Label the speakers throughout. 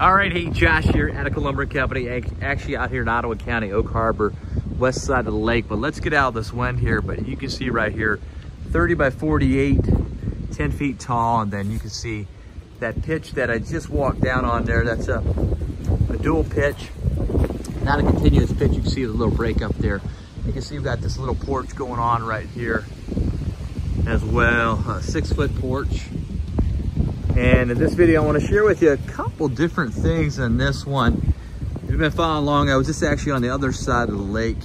Speaker 1: All right, hey, Josh here, Attica Lumber Company, actually out here in Ottawa County, Oak Harbor, west side of the lake. But let's get out of this wind here. But you can see right here, 30 by 48, 10 feet tall. And then you can see that pitch that I just walked down on there. That's a dual pitch, not a continuous pitch. You can see the little break up there. You can see we've got this little porch going on right here as well, a 6-foot porch. And in this video, I want to share with you a couple different things on this one. If you've been following along, I was just actually on the other side of the lake.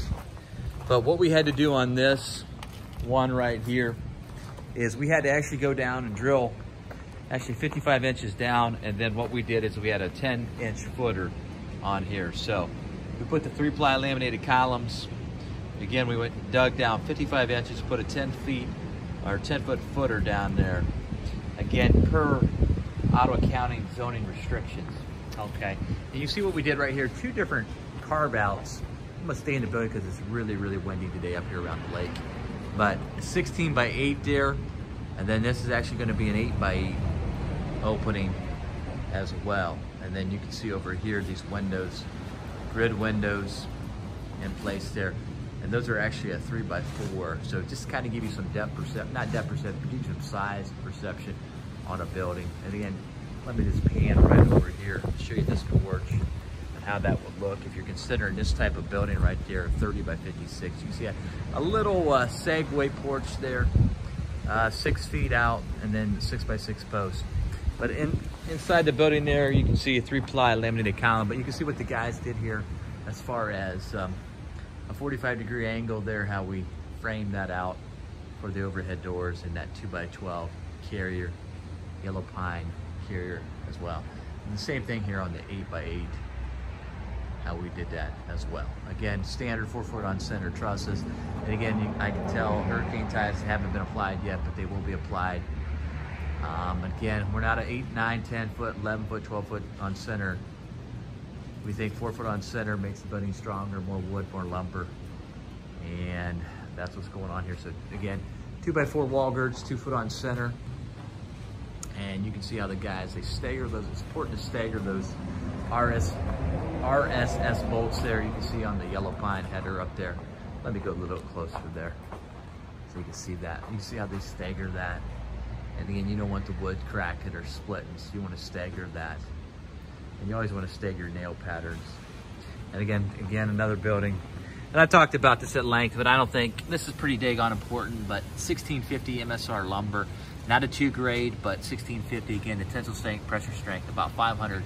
Speaker 1: But what we had to do on this one right here is we had to actually go down and drill actually 55 inches down. And then what we did is we had a 10-inch footer on here. So we put the 3-ply laminated columns. Again, we went and dug down 55 inches, put a 10-foot footer down there. Again, per Ottawa County zoning restrictions, okay? And you see what we did right here, 2 different carve outs. I'm gonna stay in the building because it's really, really windy today up here around the lake. But 16 by 8 there, and then this is actually gonna be an 8 by 8 opening as well. And then you can see over here, these windows, grid windows in place there. And those are actually a 3 by 4. So just kind of give you some depth perception, not depth perception, but give you some size perception on a building. And again, let me just pan right over here and show you this porch and how that would look if you're considering this type of building right there, 30 by 56. You see a little segue porch there, 6 feet out, and then 6 by 6 post. But inside the building there, you can see a 3-ply laminated column, but you can see what the guys did here as far as a 45-degree angle there, how we framed that out for the overhead doors, and that 2 by 12 carrier, yellow pine carrier as well. And the same thing here on the 8 by 8, how we did that as well. Again, standard 4-foot on center trusses. And again, I can tell hurricane ties haven't been applied yet, but they will be applied. Again, we're not at 8, 9, 10 foot, 11 foot, 12 foot on center. We think 4-foot on center makes the building stronger, more wood, more lumber. And that's what's going on here. So again, 2 by 4 wall girds, 2 foot on center. And you can see how the guys, they stagger those. It's important to stagger those RSS bolts there. You can see on the yellow pine header up there. Let me go a little closer there so you can see that. You can see how they stagger that. And again, you don't want the wood cracking or splitting, so you want to stagger that. And you always want to stagger your nail patterns. And again, another building. And I talked about this at length, but I don't think, this is pretty daggone important, but 1650 MSR lumber, not a 2 grade, but 1650, again, the tensile strength, pressure strength, about 500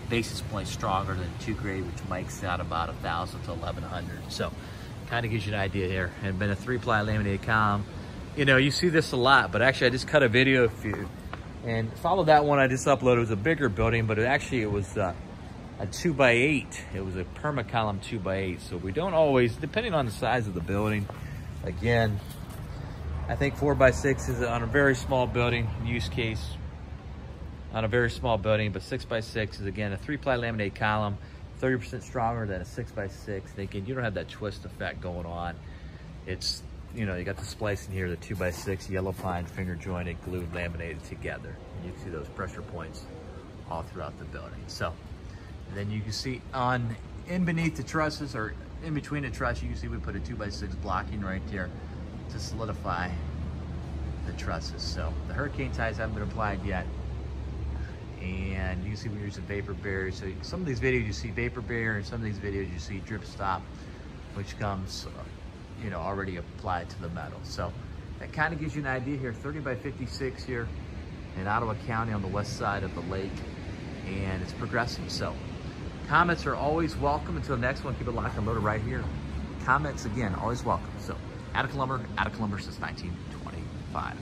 Speaker 1: basis points stronger than 2 grade, which makes out about 1,000 to 1,100. So kind of gives you an idea here. And been a 3-ply laminated column. You know, you see this a lot, but actually I just cut a video for you. And follow that one I just uploaded. It was a bigger building, but it was a 2 by 8. It was a permacolumn 2 by 8. So we don't always, depending on the size of the building, again, I think 4 by 6 is on a very small building use case, on a very small building, but 6 by 6 is again a 3-ply laminated column, 30% stronger than a 6 by 6. And again, you don't have that twist effect going on. It's, you know, you got the splicing here, the 2 by 6 yellow pine finger jointed, glued, laminated together. And you can see those pressure points all throughout the building. So, and then you can see in beneath the trusses, or in between the truss, you can see we put a 2 by 6 blocking right there to solidify the trusses. So the hurricane ties haven't been applied yet. And you can see we're using vapor barrier. So some of these videos you see vapor barrier, and some of these videos you see drip stop, which comes you know, already applied to the metal. So that kind of gives you an idea here, 30 by 56 here in Ottawa County on the west side of the lake, and it's progressive. So comments are always welcome. Until the next one, keep it locked and loaded right here. Comments, again, always welcome. So Attica Lumber since 1925.